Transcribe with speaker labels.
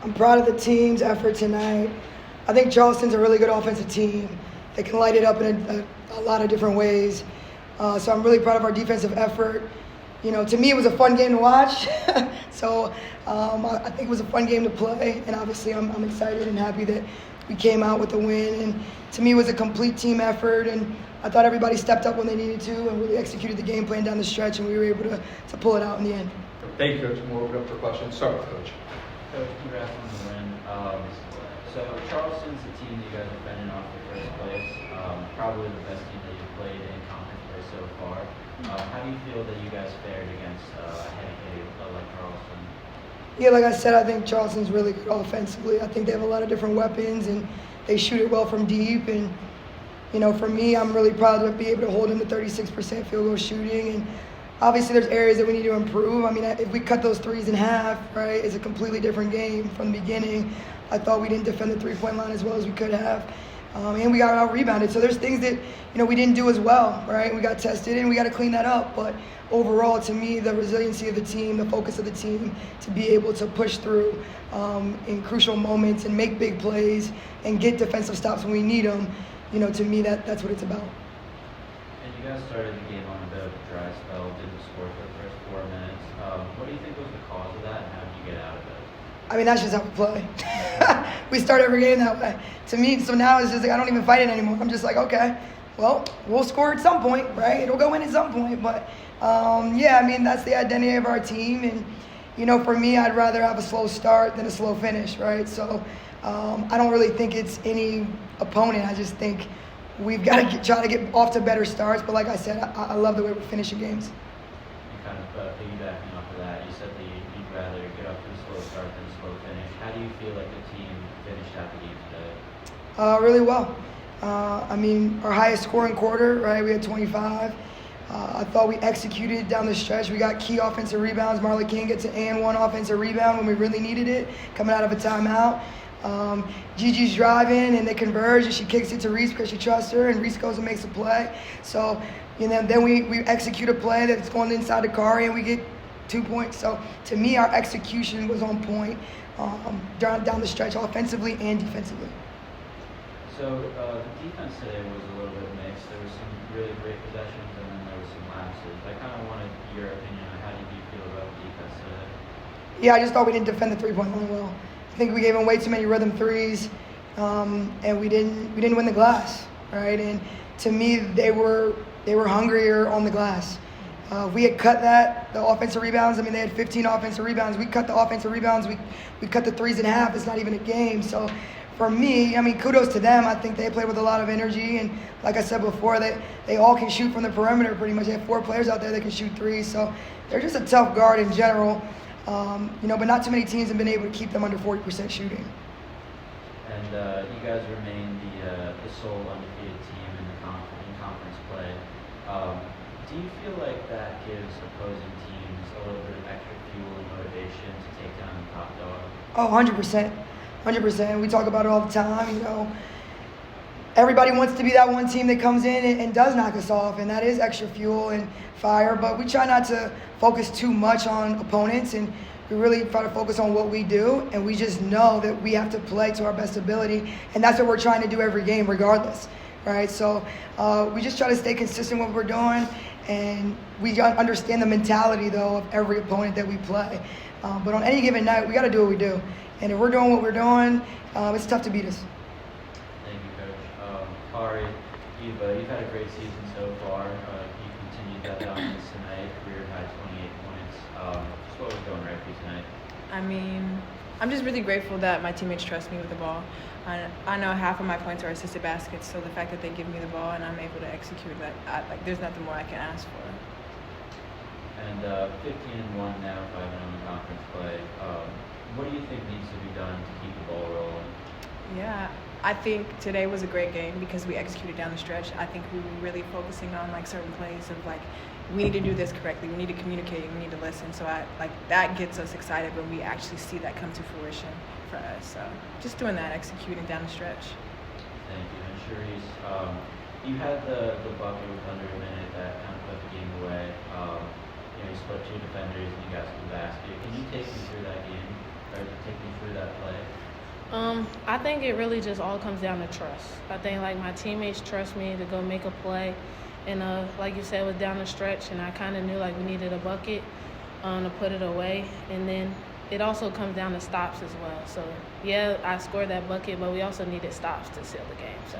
Speaker 1: I'm proud of the team's effort tonight. I think Charleston's a really good offensive team. They can light it up in a lot of different ways. So I'm really proud of our defensive effort. You know, to me, it was a fun game to watch. So I think it was a fun game to play. And obviously, I'm excited and happy that we came out with a win. And to me, it was a complete team effort. And I thought everybody stepped up when they needed to and really executed the game plan down the stretch. And we were able to pull it out in the end.
Speaker 2: Thank you, Coach. We'll open up for questions. Start with Coach.
Speaker 3: Coach, congrats on the win. So Charleston's the team that you guys are fending off for first place. Probably the best team that you've played in conference play so far. How do you feel that you guys fared against a heavy hitter like Charleston?
Speaker 1: Yeah, like I said, I think Charleston's really good offensively. I think they have a lot of different weapons, and they shoot it well from deep. And, you know, for me, I'm really proud to be able to hold them to 36% field goal shooting. And obviously, there's areas that we need to improve. I mean, if we cut those threes in half, right, it's a completely different game from the beginning. I thought we didn't defend the three-point line as well as we could have. And we got out-rebounded. So there's things that, you know, we didn't do as well, right? We got tested, and we got to clean that up. But overall, to me, the resiliency of the team, the focus of the team to be able to push through in crucial moments and make big plays and get defensive stops when we need them, you know, to me, that's what it's about.
Speaker 3: And you guys started the game on a bit of a dry spell, didn't score for the first 4 minutes. What do you think was the cause of that, and how did you get out of it?
Speaker 1: I mean, that's just how we play. We start every game that way. To me, so now it's just like I don't even fight it anymore. I'm just like, okay, well, we'll score at some point, right? It'll go in at some point. But, yeah, I mean, that's the identity of our team. And, you know, for me, I'd rather have a slow start than a slow finish, right? So I don't really think it's any opponent. I just think we've got to try to get off to better starts. But like I said, I love the way we're finishing games.
Speaker 3: And kind of piggybacking off of that, you said that you'd rather get off to a slow start than a slow finish. How do you feel like the team finished out the game today?
Speaker 1: Really well. I mean, our highest scoring quarter, right? We had 25. I thought we executed down the stretch. We got key offensive rebounds. Marla King gets an and one offensive rebound when we really needed it, coming out of a timeout. Gigi's driving, and they converge, and she kicks it to Reese because she trusts her, and Reese goes and makes a play. So, you know, then we execute a play that's going inside the Khari, and we get 2 points. So, to me, our execution was on point down the stretch, offensively and defensively.
Speaker 3: So the defense today was a little bit mixed. There was some really great possessions, and then there was some lapses. I kind of wanted your opinion on how did you feel about the defense today?
Speaker 1: Yeah, I just thought we didn't defend the three-point line well. I think we gave them way too many rhythm threes, and we didn't win the glass, right? And to me, they were hungrier on the glass. We had cut the offensive rebounds. I mean, they had 15 offensive rebounds. We cut the offensive rebounds. We cut the threes in half. It's not even a game. So for me, I mean, kudos to them. I think they played with a lot of energy. And like I said before, they all can shoot from the perimeter pretty much. They have 4 players out there that can shoot threes. So they're just a tough guard in general. You know, but not too many teams have been able to keep them under 40% shooting.
Speaker 3: And you guys remain the sole undefeated team in conference play. Do you feel like that gives opposing teams a little bit of extra fuel and motivation to take down the top dog?
Speaker 1: Oh, 100%. 100%. We talk about it all the time, you know. Everybody wants to be that one team that comes in and does knock us off, and that is extra fuel and fire. But we try not to focus too much on opponents, and we really try to focus on what we do, and we just know that we have to play to our best ability, and that's what we're trying to do every game regardless, right? So we just try to stay consistent with what we're doing, and we understand the mentality, though, of every opponent that we play. But on any given night, we got to do what we do. And if we're doing what we're doing, it's tough to beat us.
Speaker 3: Thank you, Coach. Khari, you've had a great season so far. You continued that dominance tonight, career high 28 points. Just what was going right for you tonight?
Speaker 4: I mean, I'm just really grateful that my teammates trust me with the ball. I know half of my points are assisted baskets, so the fact that they give me the ball and I'm able to execute that, there's nothing more I can ask for.
Speaker 3: And 15-1 now, 5-0 in conference play. What do you think needs to be done to keep the ball rolling?
Speaker 4: Yeah, I think today was a great game because we executed down the stretch. I think we were really focusing on certain plays of we need to do this correctly, we need to communicate, we need to listen. So that gets us excited when we actually see that come to fruition for us. So just doing that, executing down the stretch.
Speaker 3: Thank you. And Sherese, you had the bucket with under a minute that kind of put the game away. You split 2 defenders and you got to the basket. Can you take me through that game? take me through that play.
Speaker 5: I think it really just all comes down to trust. I think like my teammates trust me to go make a play, and like you said, it was down the stretch, and I kind of knew like we needed a bucket to put it away, and then it also comes down to stops as well. So yeah, I scored that bucket, but we also needed stops to seal the game. So.